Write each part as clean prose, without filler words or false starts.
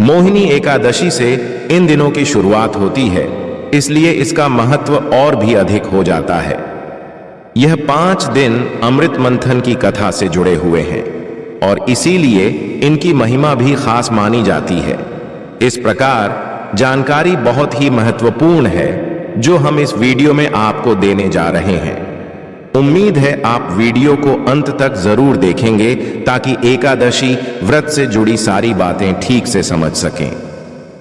मोहिनी एकादशी से इन दिनों की शुरुआत होती है, इसलिए इसका महत्व और भी अधिक हो जाता है। यह 5 दिन अमृत मंथन की कथा से जुड़े हुए हैं और इसीलिए इनकी महिमा भी खास मानी जाती है। इस प्रकार जानकारी बहुत ही महत्वपूर्ण है जो हम इस वीडियो में आपको देने जा रहे हैं। उम्मीद है आप वीडियो को अंत तक जरूर देखेंगे ताकि एकादशी व्रत से जुड़ी सारी बातें ठीक से समझ सकें।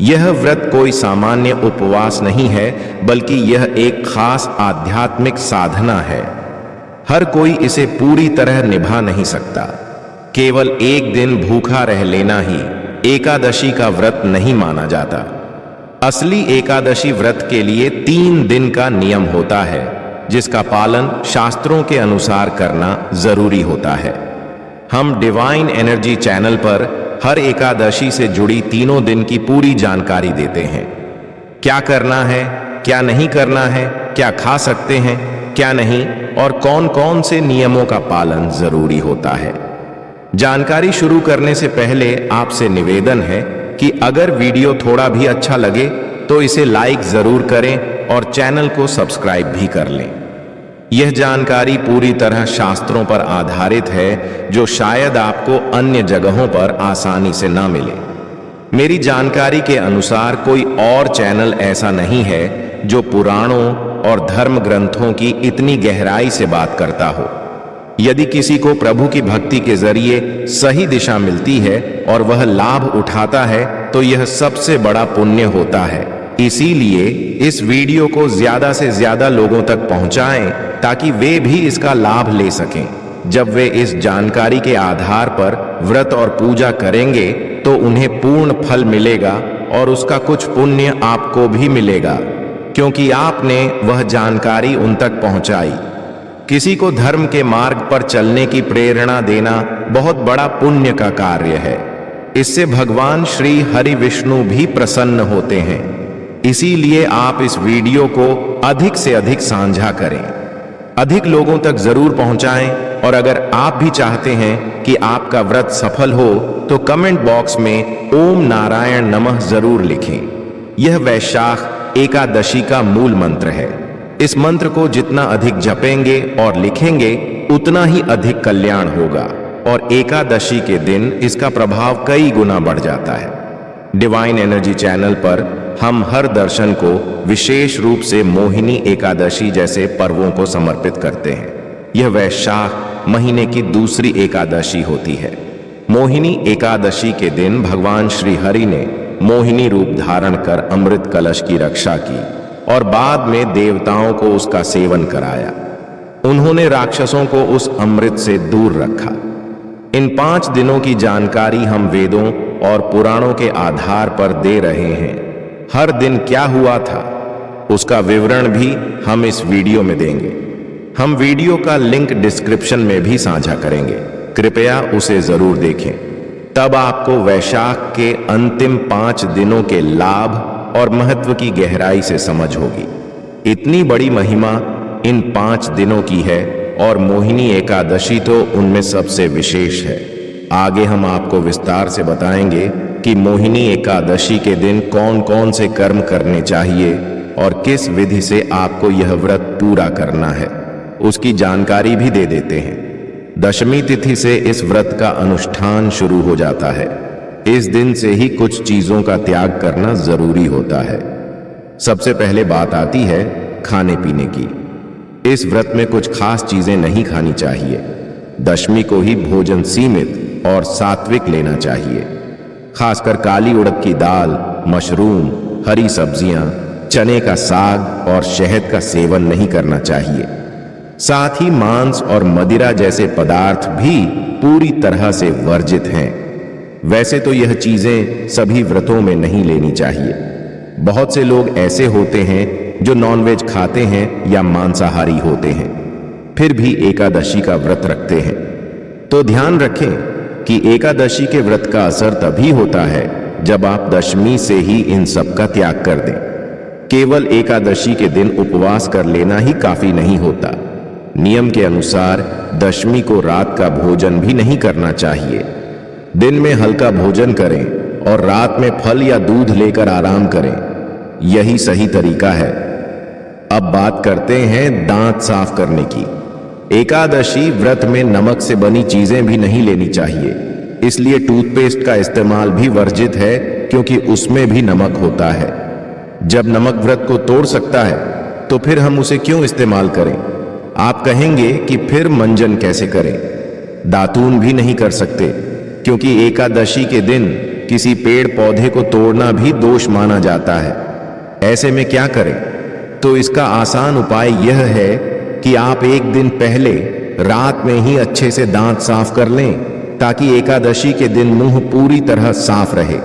यह व्रत कोई सामान्य उपवास नहीं है, बल्कि यह एक खास आध्यात्मिक साधना है। हर कोई इसे पूरी तरह निभा नहीं सकता। केवल एक दिन भूखा रह लेना ही एकादशी का व्रत नहीं माना जाता। असली एकादशी व्रत के लिए 3 दिन का नियम होता है, जिसका पालन शास्त्रों के अनुसार करना जरूरी होता है। हम डिवाइन एनर्जी चैनल पर हर एकादशी से जुड़ी 3 दिन की पूरी जानकारी देते हैं। क्या करना है, क्या नहीं करना है, क्या खा सकते हैं, क्या नहीं, और कौन कौन से नियमों का पालन जरूरी होता है। जानकारी शुरू करने से पहले आपसे निवेदन है कि अगर वीडियो थोड़ा भी अच्छा लगे तो इसे लाइक जरूर करें और चैनल को सब्सक्राइब भी कर लें। यह जानकारी पूरी तरह शास्त्रों पर आधारित है, जो शायद आपको अन्य जगहों पर आसानी से ना मिले। मेरी जानकारी के अनुसार कोई और चैनल ऐसा नहीं है जो पुराणों और धर्म ग्रंथों की इतनी गहराई से बात करता हो। यदि किसी को प्रभु की भक्ति के जरिए सही दिशा मिलती है और वह लाभ उठाता है तो यह सबसे बड़ा पुण्य होता है। इसीलिए इस वीडियो को ज्यादा से ज्यादा लोगों तक पहुंचाएं ताकि वे भी इसका लाभ ले सकें। जब वे इस जानकारी के आधार पर व्रत और पूजा करेंगे तो उन्हें पूर्ण फल मिलेगा और उसका कुछ पुण्य आपको भी मिलेगा, क्योंकि आपने वह जानकारी उन तक पहुंचाई। किसी को धर्म के मार्ग पर चलने की प्रेरणा देना बहुत बड़ा पुण्य का कार्य है। इससे भगवान श्री हरि विष्णु भी प्रसन्न होते हैं। इसीलिए आप इस वीडियो को अधिक से अधिक साझा करें, अधिक लोगों तक जरूर पहुंचाएं। और अगर आप भी चाहते हैं कि आपका व्रत सफल हो तो कमेंट बॉक्स में ओम नारायण नमः जरूर लिखें। यह वैशाख एकादशी का मूल मंत्र है। इस मंत्र को जितना अधिक जपेंगे और लिखेंगे उतना ही अधिक कल्याण होगा और एकादशी के दिन इसका प्रभाव कई गुना बढ़ जाता है। डिवाइन एनर्जी चैनल पर हम हर दर्शन को विशेष रूप से मोहिनी एकादशी जैसे पर्वों को समर्पित करते हैं। यह वैशाख महीने की दूसरी एकादशी होती है। मोहिनी एकादशी के दिन भगवान श्री हरि ने मोहिनी रूप धारण कर अमृत कलश की रक्षा की और बाद में देवताओं को उसका सेवन कराया। उन्होंने राक्षसों को उस अमृत से दूर रखा। इन 5 दिनों की जानकारी हम वेदों और पुराणों के आधार पर दे रहे हैं। हर दिन क्या हुआ था उसका विवरण भी हम इस वीडियो में देंगे। हम वीडियो का लिंक डिस्क्रिप्शन में भी साझा करेंगे, कृपया उसे जरूर देखें। तब आपको वैशाख के अंतिम 5 दिनों के लाभ और महत्व की गहराई से समझ होगी। इतनी बड़ी महिमा इन 5 दिनों की है और मोहिनी एकादशी तो उनमें सबसे विशेष है। आगे हम आपको विस्तार से बताएंगे कि मोहिनी एकादशी के दिन कौन कौन से कर्म करने चाहिए और किस विधि से आपको यह व्रत पूरा करना है, उसकी जानकारी भी दे देते हैं। दशमी तिथि से इस व्रत का अनुष्ठान शुरू हो जाता है। इस दिन से ही कुछ चीजों का त्याग करना जरूरी होता है। सबसे पहले बात आती है खाने पीने की। इस व्रत में कुछ खास चीजें नहीं खानी चाहिए। दशमी को ही भोजन सीमित और सात्विक लेना चाहिए। खासकर काली उड़द की दाल, मशरूम, हरी सब्जियां, चने का साग और शहद का सेवन नहीं करना चाहिए। साथ ही मांस और मदिरा जैसे पदार्थ भी पूरी तरह से वर्जित हैं। वैसे तो यह चीजें सभी व्रतों में नहीं लेनी चाहिए। बहुत से लोग ऐसे होते हैं जो नॉनवेज खाते हैं या मांसाहारी होते हैं, फिर भी एकादशी का व्रत रखते हैं। तो ध्यान रखें कि एकादशी के व्रत का असर तभी होता है जब आप दशमी से ही इन सब का त्याग कर दें। केवल एकादशी के दिन उपवास कर लेना ही काफी नहीं होता। नियम के अनुसार दशमी को रात का भोजन भी नहीं करना चाहिए। दिन में हल्का भोजन करें और रात में फल या दूध लेकर आराम करें। यही सही तरीका है। अब बात करते हैं दांत साफ करने की। एकादशी व्रत में नमक से बनी चीजें भी नहीं लेनी चाहिए, इसलिए टूथपेस्ट का इस्तेमाल भी वर्जित है, क्योंकि उसमें भी नमक होता है। जब नमक व्रत को तोड़ सकता है तो फिर हम उसे क्यों इस्तेमाल करें? आप कहेंगे कि फिर मंजन कैसे करें? दातून भी नहीं कर सकते, क्योंकि एकादशी के दिन किसी पेड़ पौधे को तोड़ना भी दोष माना जाता है। ऐसे में क्या करें? तो इसका आसान उपाय यह है कि आप एक दिन पहले रात में ही अच्छे से दांत साफ कर लें, ताकि एकादशी के दिन मुंह पूरी तरह साफ रहे।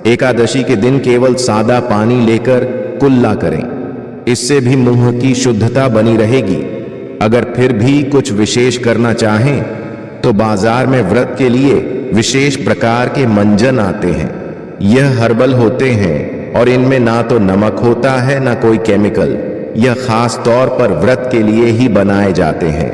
एकादशी के दिन केवल सादा पानी लेकर कुल्ला करें, इससे भी मुंह की शुद्धता बनी रहेगी। अगर फिर भी कुछ विशेष करना चाहें तो बाजार में व्रत के लिए विशेष प्रकार के मंजन आते हैं। यह हर्बल होते हैं और इनमें ना तो नमक होता है ना कोई केमिकल। यह खास तौर पर व्रत के लिए ही बनाए जाते हैं,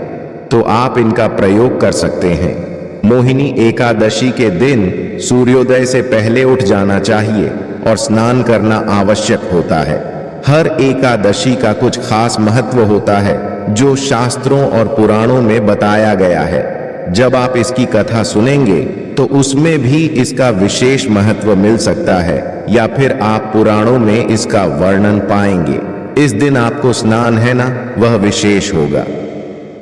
तो आप इनका प्रयोग कर सकते हैं। मोहिनी एकादशी के दिन सूर्योदय से पहले उठ जाना चाहिए और स्नान करना आवश्यक होता है। हर एकादशी का कुछ खास महत्व होता है, जो शास्त्रों और पुराणों में बताया गया है। जब आप इसकी कथा सुनेंगे तो उसमें भी इसका विशेष महत्व मिल सकता है, या फिर आप पुराणों में इसका वर्णन पाएंगे। इस दिन आपको स्नान है ना, वह विशेष होगा।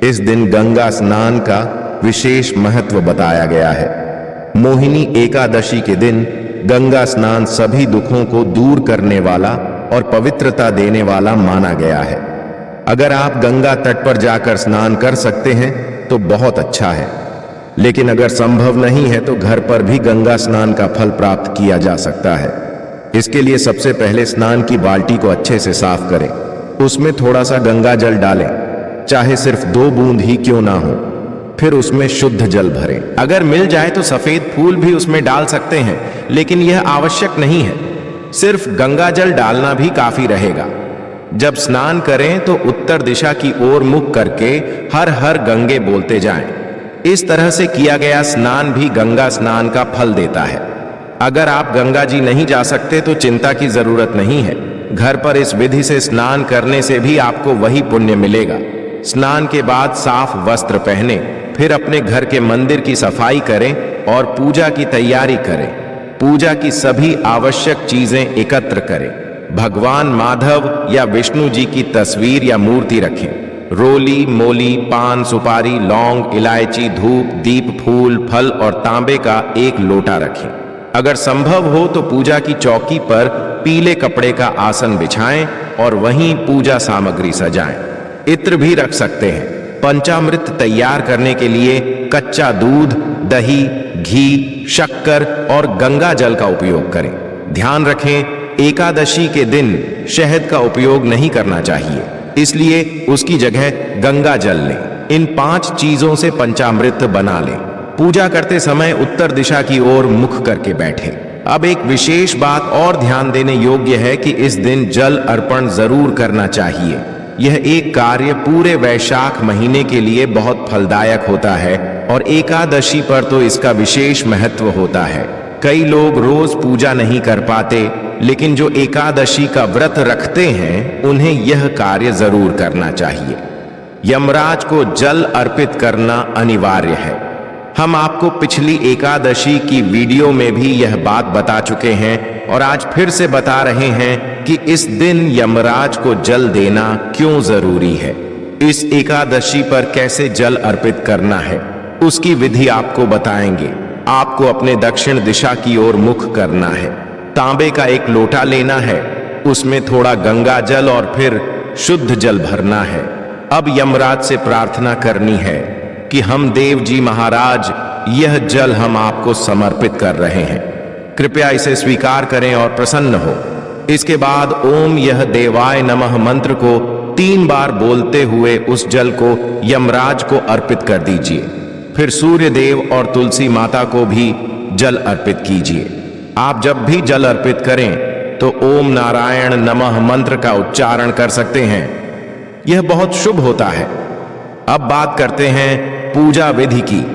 इस दिन गंगा स्नान का विशेष महत्व बताया गया है। मोहिनी एकादशी के दिन गंगा स्नान सभी दुखों को दूर करने वाला और पवित्रता देने वाला माना गया है। अगर आप गंगा तट पर जाकर स्नान कर सकते हैं तो बहुत अच्छा है, लेकिन अगर संभव नहीं है तो घर पर भी गंगा स्नान का फल प्राप्त किया जा सकता है। इसके लिए सबसे पहले स्नान की बाल्टी को अच्छे से साफ करें, उसमें थोड़ा सा गंगा जल डालें, चाहे सिर्फ 2 बूंद ही क्यों ना हो। फिर उसमें शुद्ध जल भरें। अगर मिल जाए तो सफेद फूल भी उसमें डाल सकते हैं, लेकिन यह आवश्यक नहीं है। सिर्फ गंगा जल डालना भी काफी रहेगा। जब स्नान करें तो उत्तर दिशा की ओर मुख करके हर हर गंगे बोलते जाएं। इस तरह से किया गया स्नान भी गंगा स्नान का फल देता है। अगर आप गंगा जी नहीं जा सकते तो चिंता की जरूरत नहीं है। घर पर इस विधि से स्नान करने से भी आपको वही पुण्य मिलेगा। स्नान के बाद साफ वस्त्र पहने, फिर अपने घर के मंदिर की सफाई करें और पूजा की तैयारी करें। पूजा की सभी आवश्यक चीजें एकत्र करें। भगवान माधव या विष्णु जी की तस्वीर या मूर्ति रखें। रोली, मोली, पान, सुपारी, लौंग, इलायची, धूप, दीप, फूल, फल और तांबे का एक लोटा रखें। अगर संभव हो तो पूजा की चौकी पर पीले कपड़े का आसन बिछाएं और वहीं पूजा सामग्री सजाएं। इत्र भी रख सकते हैं। पंचामृत तैयार करने के लिए कच्चा दूध, दही, घी, शक्कर और गंगा जल का उपयोग करें। ध्यान रखें, एकादशी के दिन शहद का उपयोग नहीं करना चाहिए, इसलिए उसकी जगह गंगा जल लें। इन 5 चीजों से पंचामृत बना लें। पूजा करते समय उत्तर दिशा की ओर मुख करके बैठें। अब एक विशेष बात और ध्यान देने योग्य है कि इस दिन जल अर्पण जरूर करना चाहिए। यह एक कार्य पूरे वैशाख महीने के लिए बहुत फलदायक होता है और एकादशी पर तो इसका विशेष महत्व होता है। कई लोग रोज पूजा नहीं कर पाते, लेकिन जो एकादशी का व्रत रखते हैं उन्हें यह कार्य जरूर करना चाहिए। यमराज को जल अर्पित करना अनिवार्य है। हम आपको पिछली एकादशी की वीडियो में भी यह बात बता चुके हैं और आज फिर से बता रहे हैं कि इस दिन यमराज को जल देना क्यों जरूरी है। इस एकादशी पर कैसे जल अर्पित करना है उसकी विधि आपको बताएंगे। आपको अपने दक्षिण दिशा की ओर मुख करना है। तांबे का एक लोटा लेना है, उसमें थोड़ा गंगा जल और फिर शुद्ध जल भरना है। अब यमराज से प्रार्थना करनी है कि हम देव जी महाराज, यह जल हम आपको समर्पित कर रहे हैं, कृपया इसे स्वीकार करें और प्रसन्न हो। इसके बाद ओम यह देवाय नमः मंत्र को 3 बार बोलते हुए उस जल को यमराज को अर्पित कर दीजिए। फिर सूर्य देव और तुलसी माता को भी जल अर्पित कीजिए। आप जब भी जल अर्पित करें तो ओम नारायण नमः मंत्र का उच्चारण कर सकते हैं। यह बहुत शुभ होता है। अब बात करते हैं पूजा विधि की।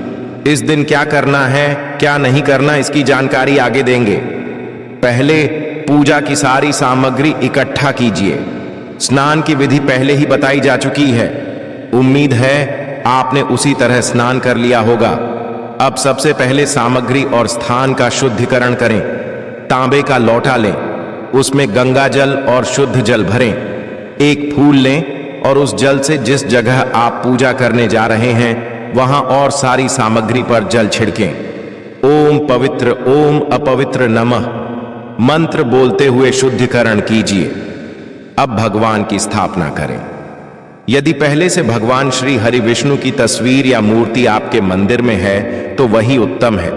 इस दिन क्या करना है, क्या नहीं करना, इसकी जानकारी आगे देंगे। पहले पूजा की सारी सामग्री इकट्ठा कीजिए। स्नान की विधि पहले ही बताई जा चुकी है। उम्मीद है आपने उसी तरह स्नान कर लिया होगा। अब सबसे पहले सामग्री और स्थान का शुद्धिकरण करें। तांबे का लोटा लें, उसमें गंगा जल और शुद्ध जल भरें। एक फूल लें और उस जल से जिस जगह आप पूजा करने जा रहे हैं वहां और सारी सामग्री पर जल छिड़कें। ओम पवित्र ओम अपवित्र नमः मंत्र बोलते हुए शुद्धिकरण कीजिए। अब भगवान की स्थापना करें। यदि पहले से भगवान श्री हरि विष्णु की तस्वीर या मूर्ति आपके मंदिर में है तो वही उत्तम है।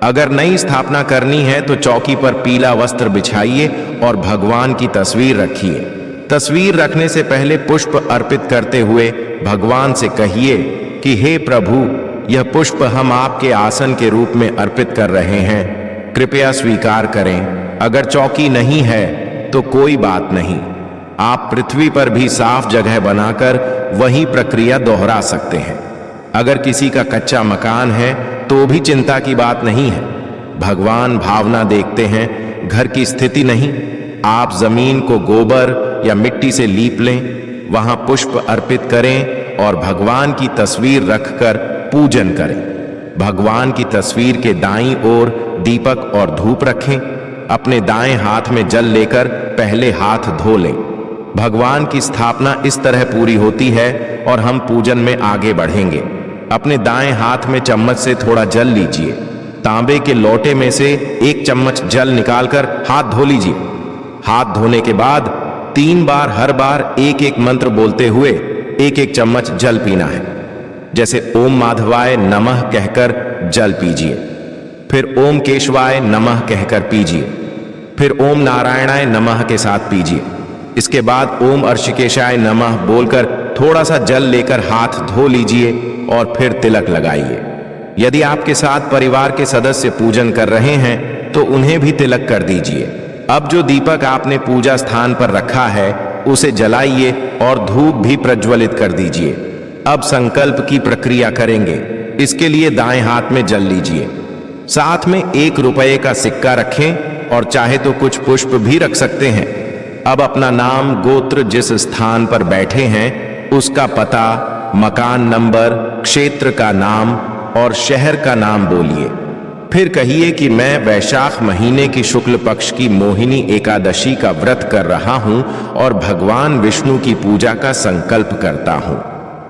अगर नई स्थापना करनी है तो चौकी पर पीला वस्त्र बिछाइए और भगवान की तस्वीर रखिए। तस्वीर रखने से पहले पुष्प अर्पित करते हुए भगवान से कहिए कि हे प्रभु, यह पुष्प हम आपके आसन के रूप में अर्पित कर रहे हैं, कृपया स्वीकार करें। अगर चौकी नहीं है तो कोई बात नहीं, आप पृथ्वी पर भी साफ जगह बनाकर वही प्रक्रिया दोहरा सकते हैं। अगर किसी का कच्चा मकान है तो भी चिंता की बात नहीं है। भगवान भावना देखते हैं, घर की स्थिति नहीं। आप जमीन को गोबर या मिट्टी से लीप लें, वहां पुष्प अर्पित करें और भगवान की तस्वीर रखकर पूजन करें। भगवान की तस्वीर के दाईं ओर दीपक और धूप रखें। अपने दाएं हाथ में जल लेकर पहले हाथ धो लें। भगवान की स्थापना इस तरह पूरी होती है और हम पूजन में आगे बढ़ेंगे। अपने दाएं हाथ में चम्मच से थोड़ा जल लीजिए। तांबे के लोटे में से एक चम्मच जल निकालकर हाथ धो लीजिए। हाथ धोने के बाद 3 बार हर बार एक एक मंत्र बोलते हुए एक एक चम्मच जल पीना है। जैसे ओम माधवाय नमः कहकर जल पीजिए, फिर ओम केशवाय नमः कहकर पीजिए, फिर ओम नारायणाय नमः के साथ पीजिए। इसके बाद ओम अर्षिकेशाय नमः बोलकर थोड़ा सा जल लेकर हाथ धो लीजिए और फिर तिलक लगाइए। यदि आपके साथ परिवार के सदस्य पूजन कर रहे हैं तो उन्हें भी तिलक कर दीजिए। अब जो दीपक आपने पूजा स्थान पर रखा है उसे जलाइए और धूप भी प्रज्वलित कर दीजिए। अब संकल्प की प्रक्रिया करेंगे। इसके लिए दाएं हाथ में जल लीजिए, साथ में 1 रुपये का सिक्का रखें और चाहे तो कुछ पुष्प भी रख सकते हैं। अब अपना नाम, गोत्र, जिस स्थान पर बैठे हैं उसका पता, मकान नंबर, क्षेत्र का नाम और शहर का नाम बोलिए। फिर कहिए कि मैं वैशाख महीने की शुक्ल पक्ष की मोहिनी एकादशी का व्रत कर रहा हूं और भगवान विष्णु की पूजा का संकल्प करता हूं।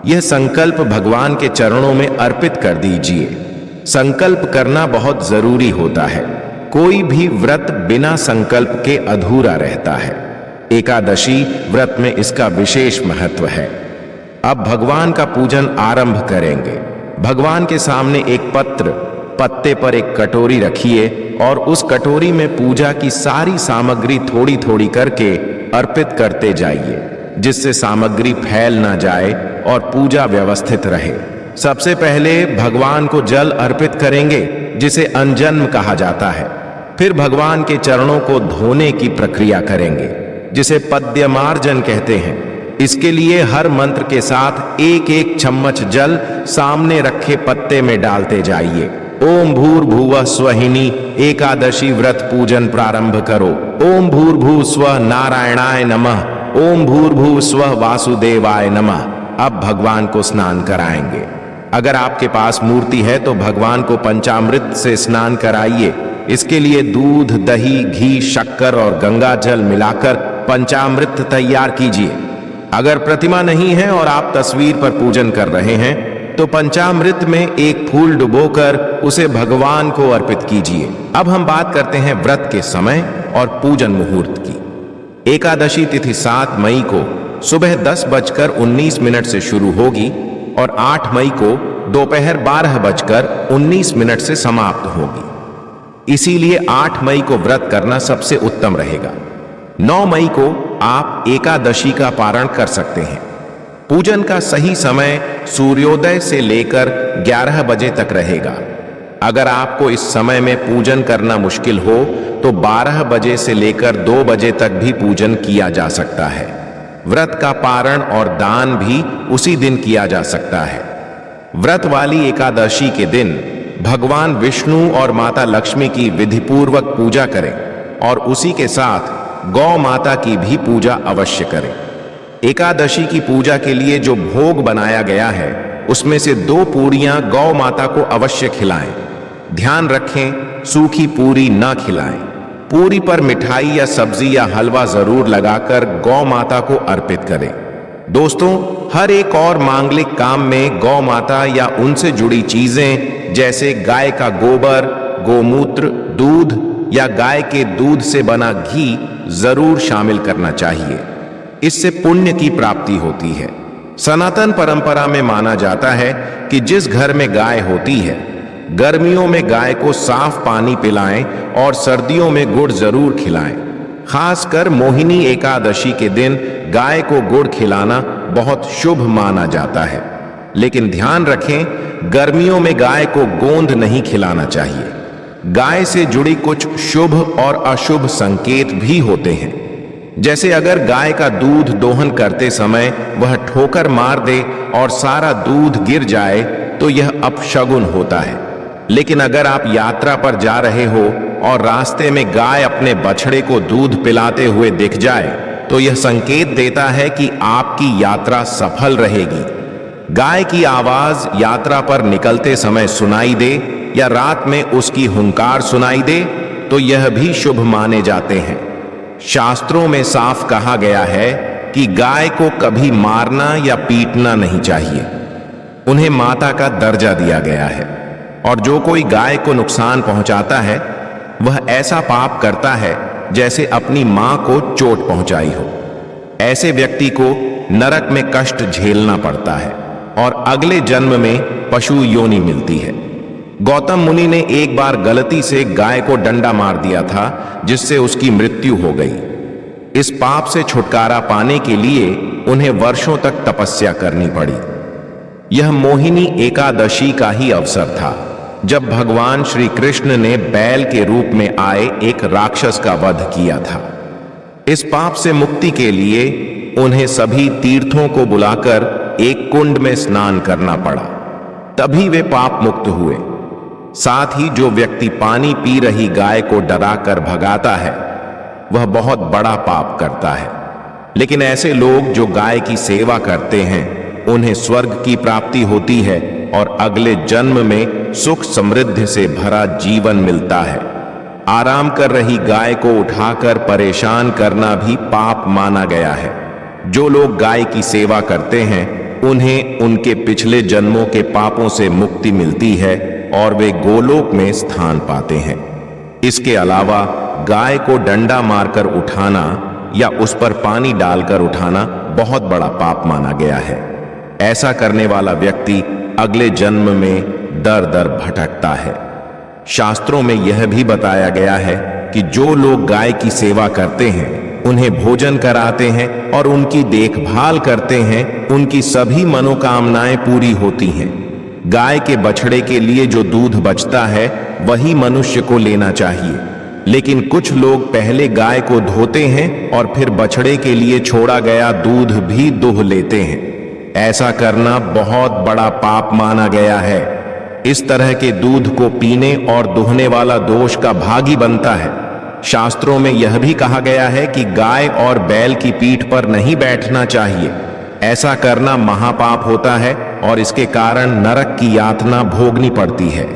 यह संकल्प भगवान के चरणों में अर्पित कर दीजिए। संकल्प करना बहुत जरूरी होता है। कोई भी व्रत बिना संकल्प के अधूरा रहता है। एकादशी व्रत में इसका विशेष महत्व है। अब भगवान का पूजन आरंभ करेंगे। भगवान के सामने एक पत्ते पर एक कटोरी रखिए और उस कटोरी में पूजा की सारी सामग्री थोड़ी थोड़ी करके अर्पित करते जाइए, जिससे सामग्री फैल ना जाए और पूजा व्यवस्थित रहे। सबसे पहले भगवान को जल अर्पित करेंगे, जिसे अंजन्म कहा जाता है। फिर भगवान के चरणों को धोने की प्रक्रिया करेंगे, जिसे पद्यमार्जन कहते हैं। इसके लिए हर मंत्र के साथ एक एक चम्मच जल सामने रखे पत्ते में डालते जाइए। ओम भूर्भुवः स्वहिनी एकादशी व्रत पूजन प्रारंभ करो। ओम भूर्भुवः स्वः नारायणाय नमः। ओम भूर्भुवः स्वः वासुदेवाय नमः। अब भगवान को स्नान कराएंगे। अगर आपके पास मूर्ति है तो भगवान को पंचामृत से स्नान कराइए। इसके लिए दूध, दही, घी, शक्कर और गंगा जल मिलाकर पंचामृत तैयार कीजिए। अगर प्रतिमा नहीं है और आप तस्वीर पर पूजन कर रहे हैं तो पंचामृत में एक फूल डुबोकर उसे भगवान को अर्पित कीजिए। अब हम बात करते हैं व्रत के समय और पूजन मुहूर्त की। एकादशी तिथि 7 मई को सुबह 10:19 से शुरू होगी और 8 मई को दोपहर 12:19 से समाप्त होगी। इसीलिए 8 मई को व्रत करना सबसे उत्तम रहेगा। 9 मई को आप एकादशी का पारण कर सकते हैं। पूजन का सही समय सूर्योदय से लेकर 11 बजे तक रहेगा। अगर आपको इस समय में पूजन करना मुश्किल हो तो 12 बजे से लेकर 2 बजे तक भी पूजन किया जा सकता है। व्रत का पारण और दान भी उसी दिन किया जा सकता है। व्रत वाली एकादशी के दिन भगवान विष्णु और माता लक्ष्मी की विधिपूर्वक पूजा करें। और उसी के साथ गौ माता की भी पूजा अवश्य करें। एकादशी की पूजा के लिए जो भोग बनाया गया है उसमें से 2 पूरियां गौ माता को अवश्य खिलाएं। ध्यान रखें, सूखी पूरी न खिलाएं। पूरी पर मिठाई या सब्जी या हलवा जरूर लगाकर गौ माता को अर्पित करें। दोस्तों, हर एक और मांगलिक काम में गौ माता या उनसे जुड़ी चीजें जैसे गाय का गोबर, गोमूत्र, दूध या गाय के दूध से बना घी जरूर शामिल करना चाहिए। इससे पुण्य की प्राप्ति होती है। सनातन परंपरा में माना जाता है कि जिस घर में गाय होती है, गर्मियों में गाय को साफ पानी पिलाएं और सर्दियों में गुड़ जरूर खिलाएं। खासकर मोहिनी एकादशी के दिन गाय को गुड़ खिलाना बहुत शुभ माना जाता है। लेकिन ध्यान रखें, गर्मियों में गाय को गोंद नहीं खिलाना चाहिए। गाय से जुड़ी कुछ शुभ और अशुभ संकेत भी होते हैं। जैसे अगर गाय का दूध दोहन करते समय वह ठोकर मार दे और सारा दूध गिर जाए तो यह अपशगुन होता है। लेकिन अगर आप यात्रा पर जा रहे हो और रास्ते में गाय अपने बछड़े को दूध पिलाते हुए दिख जाए तो यह संकेत देता है कि आपकी यात्रा सफल रहेगी। गाय की आवाज यात्रा पर निकलते समय सुनाई दे या रात में उसकी हुंकार सुनाई दे तो यह भी शुभ माने जाते हैं। शास्त्रों में साफ कहा गया है कि गाय को कभी मारना या पीटना नहीं चाहिए। उन्हें माता का दर्जा दिया गया है और जो कोई गाय को नुकसान पहुंचाता है वह ऐसा पाप करता है जैसे अपनी मां को चोट पहुंचाई हो। ऐसे व्यक्ति को नरक में कष्ट झेलना पड़ता है और अगले जन्म में पशु योनि मिलती है। गौतम मुनि ने एक बार गलती से गाय को डंडा मार दिया था जिससे उसकी मृत्यु हो गई। इस पाप से छुटकारा पाने के लिए उन्हें वर्षों तक तपस्या करनी पड़ी। यह मोहिनी एकादशी का ही अवसर था जब भगवान श्री कृष्ण ने बैल के रूप में आए एक राक्षस का वध किया था। इस पाप से मुक्ति के लिए उन्हें सभी तीर्थों को बुलाकर एक कुंड में स्नान करना पड़ा, तभी वे पाप मुक्त हुए। साथ ही जो व्यक्ति पानी पी रही गाय को डराकर भगाता है वह बहुत बड़ा पाप करता है। लेकिन ऐसे लोग जो गाय की सेवा करते हैं उन्हें स्वर्ग की प्राप्ति होती है और अगले जन्म में सुख समृद्धि से भरा जीवन मिलता है। आराम कर रही गाय को उठाकर परेशान करना भी पाप माना गया है। जो लोग गाय की सेवा करते हैं उन्हें उनके पिछले जन्मों के पापों से मुक्ति मिलती है और वे गोलोक में स्थान पाते हैं। इसके अलावा गाय को डंडा मारकर उठाना या उस पर पानी डालकर उठाना बहुत बड़ा पाप माना गया है। ऐसा करने वाला व्यक्ति अगले जन्म में दर दर भटकता है। शास्त्रों में यह भी बताया गया है कि जो लोग गाय की सेवा करते हैं, उन्हें भोजन कराते हैं और उनकी देखभाल करते हैं, उनकी सभी मनोकामनाएं पूरी होती हैं। गाय के बछड़े के लिए जो दूध बचता है वही मनुष्य को लेना चाहिए। लेकिन कुछ लोग पहले गाय को धोते हैं और फिर बछड़े के लिए छोड़ा गया दूध भी दुह लेते हैं। ऐसा करना बहुत बड़ा पाप माना गया है। इस तरह के दूध को पीने और दुहने वाला दोष का भागी बनता है। शास्त्रों में यह भी कहा गया है कि गाय और बैल की पीठ पर नहीं बैठना चाहिए। ऐसा करना महापाप होता है और इसके कारण नरक की यातना भोगनी पड़ती है।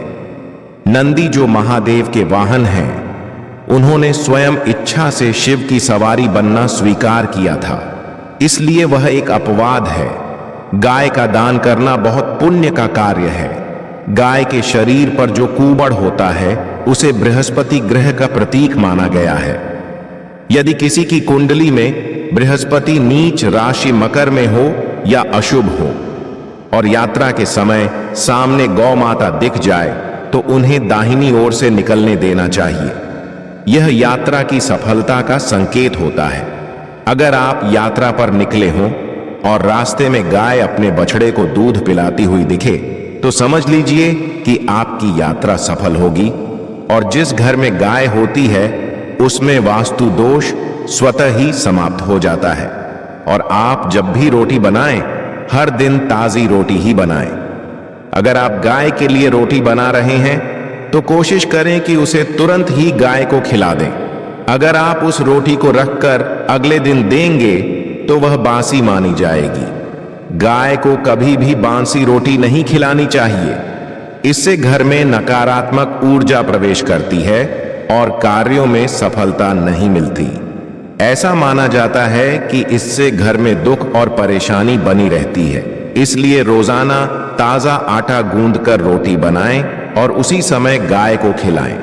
नंदी जो महादेव के वाहन हैं, उन्होंने स्वयं इच्छा से शिव की सवारी बनना स्वीकार किया था, इसलिए वह एक अपवाद है। गाय का दान करना बहुत पुण्य का कार्य है। गाय के शरीर पर जो कूबड़ होता है उसे बृहस्पति ग्रह का प्रतीक माना गया है। यदि किसी की कुंडली में बृहस्पति नीच राशि मकर में हो या अशुभ हो और यात्रा के समय सामने गौ माता दिख जाए तो उन्हें दाहिनी ओर से निकलने देना चाहिए। यह यात्रा की सफलता का संकेत होता है। अगर आप यात्रा पर निकले हों और रास्ते में गाय अपने बछड़े को दूध पिलाती हुई दिखे तो समझ लीजिए कि आपकी यात्रा सफल होगी। और जिस घर में गाय होती है उसमें वास्तु दोष स्वतः ही समाप्त हो जाता है। और आप जब भी रोटी बनाएं, हर दिन ताजी रोटी ही बनाएं। अगर आप गाय के लिए रोटी बना रहे हैं तो कोशिश करें कि उसे तुरंत ही गाय को खिला दें। अगर आप उस रोटी को रखकर अगले दिन देंगे तो वह बासी मानी जाएगी। गाय को कभी भी बासी रोटी नहीं खिलानी चाहिए। इससे घर में नकारात्मक ऊर्जा प्रवेश करती है और कार्यों में सफलता नहीं मिलती। ऐसा माना जाता है कि इससे घर में दुख और परेशानी बनी रहती है। इसलिए रोजाना ताजा आटा गूंदकर रोटी बनाएं और उसी समय गाय को खिलाएं।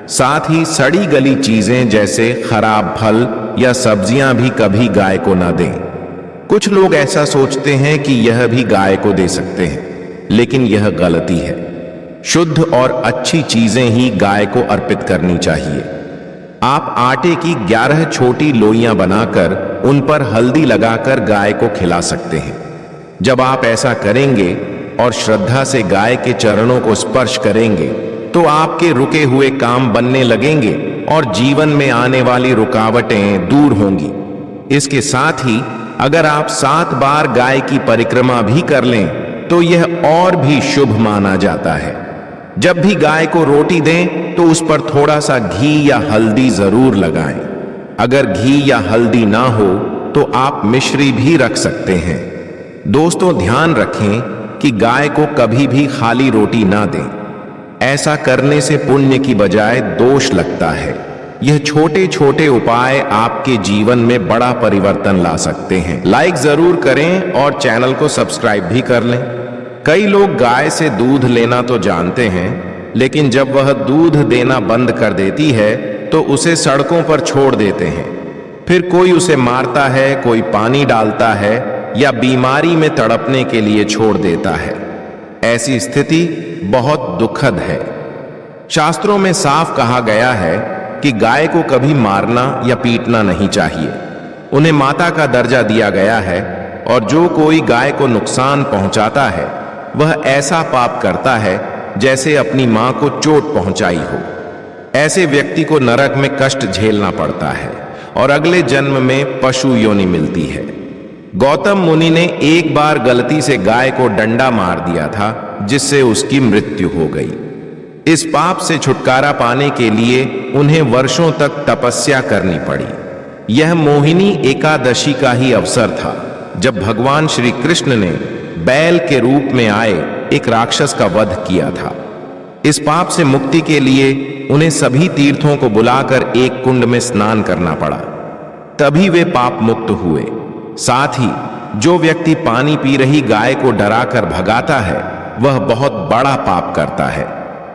साथ ही सड़ी गली चीजें जैसे खराब फल या सब्जियां भी कभी गाय को न दें। कुछ लोग ऐसा सोचते हैं कि यह भी गाय को दे सकते हैं, लेकिन यह गलती है। शुद्ध और अच्छी चीजें ही गाय को अर्पित करनी चाहिए। आप आटे की 11 छोटी लोइयां बनाकर उन पर हल्दी लगाकर गाय को खिला सकते हैं। जब आप ऐसा करेंगे और श्रद्धा से गाय के चरणों को स्पर्श करेंगे तो आपके रुके हुए काम बनने लगेंगे और जीवन में आने वाली रुकावटें दूर होंगी। इसके साथ ही अगर आप 7 बार गाय की परिक्रमा भी कर लें तो यह और भी शुभ माना जाता है। जब भी गाय को रोटी दें तो उस पर थोड़ा सा घी या हल्दी जरूर लगाएं। अगर घी या हल्दी ना हो तो आप मिश्री भी रख सकते हैं। दोस्तों, ध्यान रखें कि गाय को कभी भी खाली रोटी ना दें। ऐसा करने से पुण्य की बजाय दोष लगता है। यह छोटे छोटे उपाय आपके जीवन में बड़ा परिवर्तन ला सकते हैं। लाइक जरूर करें और चैनल को सब्सक्राइब भी कर लें। कई लोग गाय से दूध लेना तो जानते हैं, लेकिन जब वह दूध देना बंद कर देती है तो उसे सड़कों पर छोड़ देते हैं। फिर कोई उसे मारता है, कोई पानी डालता है या बीमारी में तड़पने के लिए छोड़ देता है। ऐसी स्थिति बहुत दुखद है। शास्त्रों में साफ कहा गया है कि गाय को कभी मारना या पीटना नहीं चाहिए। उन्हें माता का दर्जा दिया गया है और जो कोई गाय को नुकसान पहुंचाता है वह ऐसा पाप करता है जैसे अपनी मां को चोट पहुंचाई हो। ऐसे व्यक्ति को नरक में कष्ट झेलना पड़ता है और अगले जन्म में पशु योनि मिलती है। गौतम मुनि ने एक बार गलती से गाय को डंडा मार दिया था, जिससे उसकी मृत्यु हो गई। इस पाप से छुटकारा पाने के लिए उन्हें वर्षों तक तपस्या करनी पड़ी। यह मोहिनी एकादशी का ही अवसर था, जब भगवान श्री कृष्ण ने बैल के रूप में आए एक राक्षस का वध किया था। इस पाप से मुक्ति के लिए उन्हें सभी तीर्थों को बुलाकर एक कुंड में स्नान करना पड़ा, तभी वे पाप मुक्त हुए। साथ ही जो व्यक्ति पानी पी रही गाय को डराकर भगाता है वह बहुत बड़ा पाप करता है।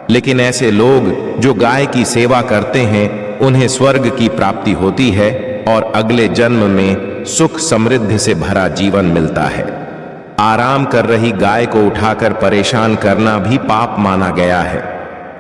लेकिन ऐसे लोग जो गाय की सेवा करते हैं उन्हें स्वर्ग की प्राप्ति होती है और अगले जन्म में सुख समृद्धि से भरा जीवन मिलता है। आराम कर रही गाय को उठाकर परेशान करना भी पाप माना गया है।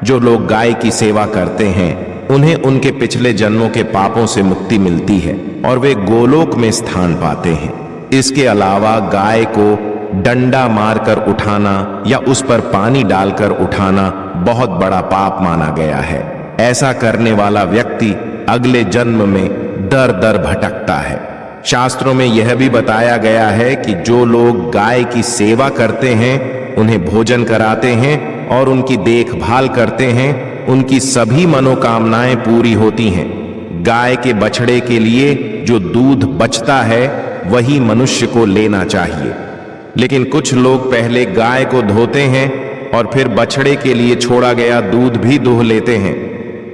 जो लोग गाय की सेवा करते हैं उन्हें उनके पिछले जन्मों के पापों से मुक्ति मिलती है और वे गोलोक में स्थान पाते हैं। इसके अलावा गाय को डंडा मारकर उठाना या उस पर पानी डालकर उठाना बहुत बड़ा पाप माना गया है। ऐसा करने वाला व्यक्ति अगले जन्म में दर दर भटकता है। शास्त्रों में यह भी बताया गया है कि जो लोग गाय की सेवा करते हैं, उन्हें भोजन कराते हैं और उनकी देखभाल करते हैं, उनकी सभी मनोकामनाएं पूरी होती हैं। गाय के बछड़े के लिए जो दूध बचता है वही मनुष्य को लेना चाहिए। लेकिन कुछ लोग पहले गाय को धोते हैं और फिर बछड़े के लिए छोड़ा गया दूध भी दूह लेते हैं।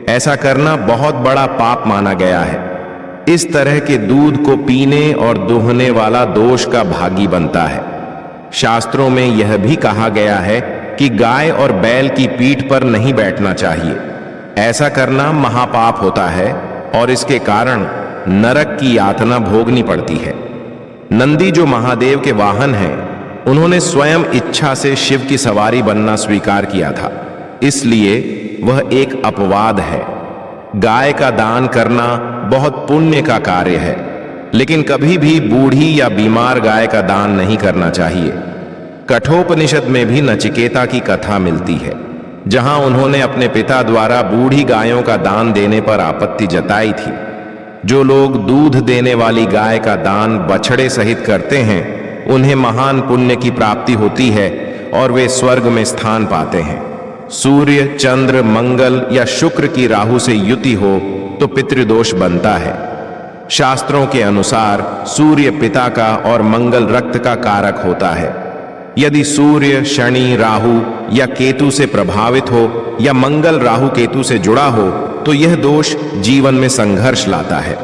ऐसा करना बहुत बड़ा पाप माना गया है। इस तरह के दूध को पीने और दूहने वाला दोष का भागी बनता है। शास्त्रों में यह भी कहा गया है कि गाय और बैल की पीठ पर नहीं बैठना चाहिए। ऐसा करना महापाप होता है और इसके कारण नरक की यातना भोगनी पड़ती है। नंदी जो महादेव के वाहन हैं, उन्होंने स्वयं इच्छा से शिव की सवारी बनना स्वीकार किया था, इसलिए वह एक अपवाद है। गाय का दान करना बहुत पुण्य का कार्य है, लेकिन कभी भी बूढ़ी या बीमार गाय का दान नहीं करना चाहिए। कठोपनिषद में भी नचिकेता की कथा मिलती है, जहां उन्होंने अपने पिता द्वारा बूढ़ी गायों का दान देने पर आपत्ति जताई थी। जो लोग दूध देने वाली गाय का दान बछड़े सहित करते हैं, उन्हें महान पुण्य की प्राप्ति होती है और वे स्वर्ग में स्थान पाते हैं। सूर्य, चंद्र, मंगल या शुक्र की राहु से युति हो तो पितृदोष बनता है। शास्त्रों के अनुसार सूर्य पिता का और मंगल रक्त का कारक होता है। यदि सूर्य शनि राहु या केतु से प्रभावित हो या मंगल राहु केतु से जुड़ा हो तो यह दोष जीवन में संघर्ष लाता है।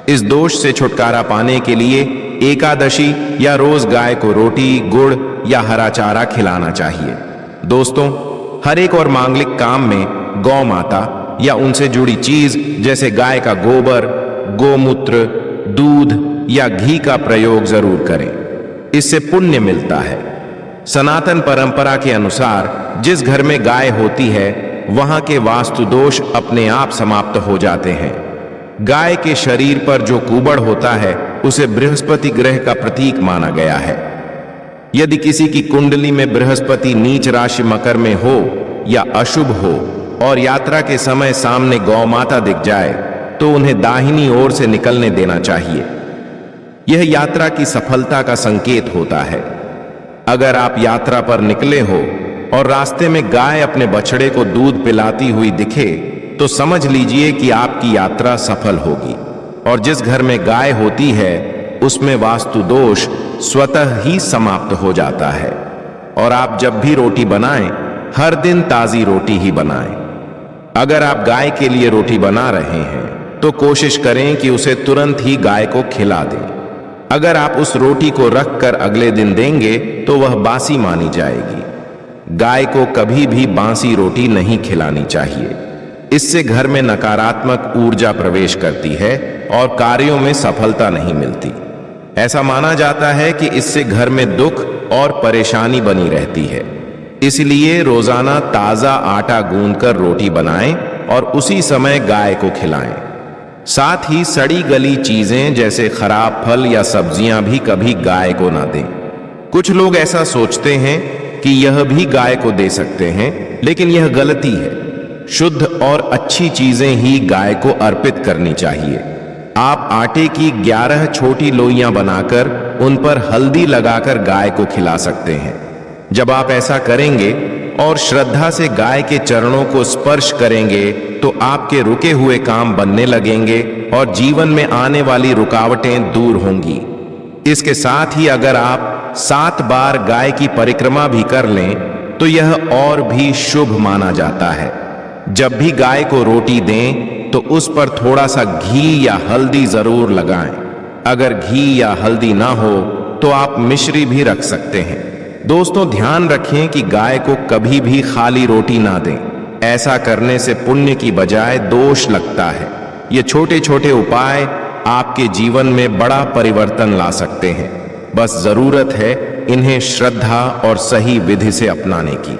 इस दोष से छुटकारा पाने के लिए एकादशी या रोज गाय को रोटी, गुड़ या हरा चारा खिलाना चाहिए। दोस्तों, हर एक और मांगलिक काम में गौ माता या उनसे जुड़ी चीज जैसे गाय का गोबर, गोमूत्र, दूध या घी का प्रयोग जरूर करें। इससे पुण्य मिलता है। सनातन परंपरा के अनुसार जिस घर में गाय होती है वहां के वास्तु दोष अपने आप समाप्त हो जाते हैं। गाय के शरीर पर जो कुबड़ होता है उसे बृहस्पति ग्रह का प्रतीक माना गया है। यदि किसी की कुंडली में बृहस्पति नीच राशि मकर में हो या अशुभ हो और यात्रा के समय सामने गौ माता दिख जाए तो उन्हें दाहिनी ओर से निकलने देना चाहिए। यह यात्रा की सफलता का संकेत होता है। अगर आप यात्रा पर निकले हो और रास्ते में गाय अपने बछड़े को दूध पिलाती हुई दिखे तो समझ लीजिए कि आपकी यात्रा सफल होगी। और जिस घर में गाय होती है उसमें वास्तु दोष स्वतः ही समाप्त हो जाता है। और आप जब भी रोटी बनाएं, हर दिन ताजी रोटी ही बनाएं। अगर आप गाय के लिए रोटी बना रहे हैं तो कोशिश करें कि उसे तुरंत ही गाय को खिला दें। अगर आप उस रोटी को रखकर अगले दिन देंगे तो वह बासी मानी जाएगी। गाय को कभी भी बासी रोटी नहीं खिलानी चाहिए। इससे घर में नकारात्मक ऊर्जा प्रवेश करती है और कार्यों में सफलता नहीं मिलती। ऐसा माना जाता है कि इससे घर में दुख और परेशानी बनी रहती है। इसलिए रोजाना ताजा आटा गूंथकर रोटी बनाएं और उसी समय गाय को खिलाएं। साथ ही सड़ी गली चीजें जैसे खराब फल या सब्जियां भी कभी गाय को ना दें। कुछ लोग ऐसा सोचते हैं कि यह भी गाय को दे सकते हैं, लेकिन यह गलती है। शुद्ध और अच्छी चीजें ही गाय को अर्पित करनी चाहिए। आप आटे की 11 छोटी लोइयां बनाकर उन पर हल्दी लगाकर गाय को खिला सकते हैं। जब आप ऐसा करेंगे और श्रद्धा से गाय के चरणों को स्पर्श करेंगे तो आपके रुके हुए काम बनने लगेंगे और जीवन में आने वाली रुकावटें दूर होंगी। इसके साथ ही अगर आप 7 बार गाय की परिक्रमा भी कर लें तो यह और भी शुभ माना जाता है। जब भी गाय को रोटी दें तो उस पर थोड़ा सा घी या हल्दी जरूर लगाएं। अगर घी या हल्दी ना हो तो आप मिश्री भी रख सकते हैं। दोस्तों, ध्यान रखें कि गाय को कभी भी खाली रोटी ना दें। ऐसा करने से पुण्य की बजाय दोष लगता है। ये छोटे छोटे उपाय आपके जीवन में बड़ा परिवर्तन ला सकते हैं। बस जरूरत है इन्हें श्रद्धा और सही विधि से अपनाने की।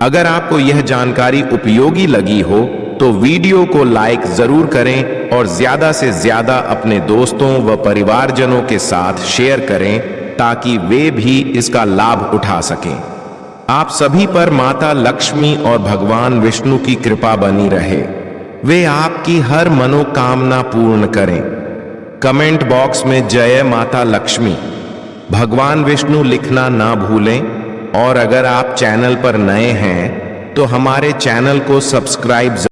अगर आपको यह जानकारी उपयोगी लगी हो तो वीडियो को लाइक जरूर करें और ज्यादा से ज्यादा अपने दोस्तों व परिवारजनों के साथ शेयर करें ताकि वे भी इसका लाभ उठा सकें। आप सभी पर माता लक्ष्मी और भगवान विष्णु की कृपा बनी रहे। वे आपकी हर मनोकामना पूर्ण करें। कमेंट बॉक्स में जय माता लक्ष्मी, भगवान विष्णु लिखना ना भूलें। और अगर आप चैनल पर नए हैं तो हमारे चैनल को सब्सक्राइब